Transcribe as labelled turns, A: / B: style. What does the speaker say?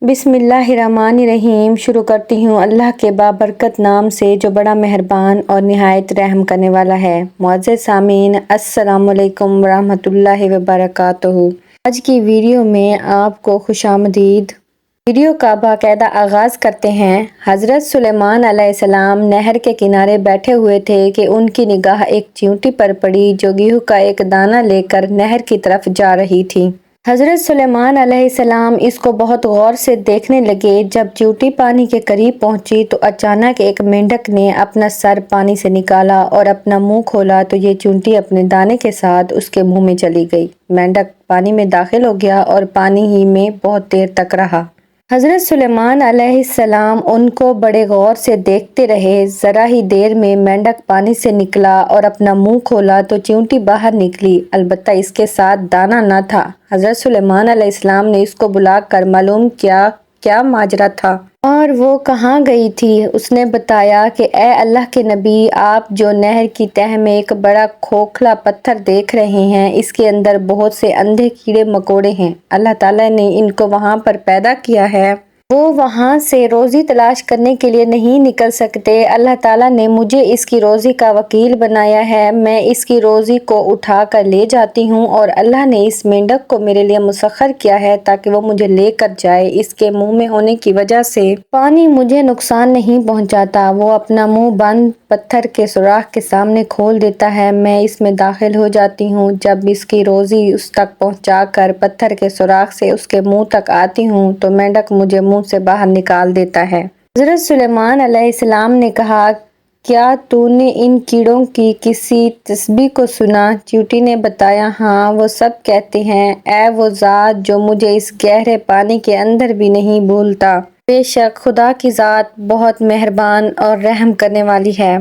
A: بسم اللہ الرحمن الرحیم۔ شروع کرتی ہوں اللہ کے بابرکت نام سے جو بڑا مہربان اور نہایت رحم کرنے والا ہے۔ معزز سامعین، السلام علیکم ورحمۃ اللہ وبرکاتہ۔ آج کی ویڈیو میں آپ کو خوش آمدید۔ ویڈیو کا باقاعدہ آغاز کرتے ہیں۔ حضرت سلیمان علیہ السلام نہر کے کنارے بیٹھے ہوئے تھے کہ ان کی نگاہ ایک چیونٹی پر پڑی جو گیہوں کا ایک دانہ لے کر نہر کی طرف جا رہی تھی۔ حضرت سلیمان علیہ السلام اس کو بہت غور سے دیکھنے لگے۔ جب چیونٹی پانی کے قریب پہنچی تو اچانک ایک مینڈک نے اپنا سر پانی سے نکالا اور اپنا منہ کھولا تو یہ چیونٹی اپنے دانے کے ساتھ اس کے منہ میں چلی گئی۔ مینڈک پانی میں داخل ہو گیا اور پانی ہی میں بہت دیر تک رہا۔ حضرت سلیمان علیہ السلام ان کو بڑے غور سے دیکھتے رہے۔ ذرا ہی دیر میں مینڈک پانی سے نکلا اور اپنا منہ کھولا تو چیونٹی باہر نکلی، البتہ اس کے ساتھ دانہ نہ تھا۔ حضرت سلیمان علیہ السلام نے اس کو بلا کر معلوم کیا کیا ماجرا تھا اور وہ کہاں گئی تھی۔ اس نے بتایا کہ اے اللہ کے نبی، آپ جو نہر کی تہہ میں ایک بڑا کھوکھلا پتھر دیکھ رہے ہیں، اس کے اندر بہت سے اندھے کیڑے مکوڑے ہیں۔ اللہ تعالیٰ نے ان کو وہاں پر پیدا کیا ہے۔ وہ وہاں سے روزی تلاش کرنے کے لیے نہیں نکل سکتے۔ اللہ تعالیٰ نے مجھے اس کی روزی کا وکیل بنایا ہے۔ میں اس کی روزی کو اٹھا کر لے جاتی ہوں اور اللہ نے اس مینڈک کو میرے لیے مسخر کیا ہے تاکہ وہ مجھے لے کر جائے۔ اس کے منہ میں ہونے کی وجہ سے پانی مجھے نقصان نہیں پہنچاتا۔ وہ اپنا منہ بند پتھر کے سوراخ کے سامنے کھول دیتا ہے، میں اس میں داخل ہو جاتی ہوں۔ جب اس کی روزی اس تک پہنچا کر پتھر کے سوراخ سے اس کے منہ تک آتی ہوں تو مینڈک مجھے منہ سے باہر نکال دیتا ہے۔ حضرت سلیمان علیہ السلام نے کہا، کیا تو نے ان کیڑوں کی کسی تسبیح کو سنا؟ چیونٹی نے بتایا، ہاں، وہ سب کہتے ہیں، اے وہ ذات جو مجھے اس گہرے پانی کے اندر بھی نہیں بھولتا۔ بے شک خدا کی ذات بہت مہربان اور رحم کرنے والی ہے۔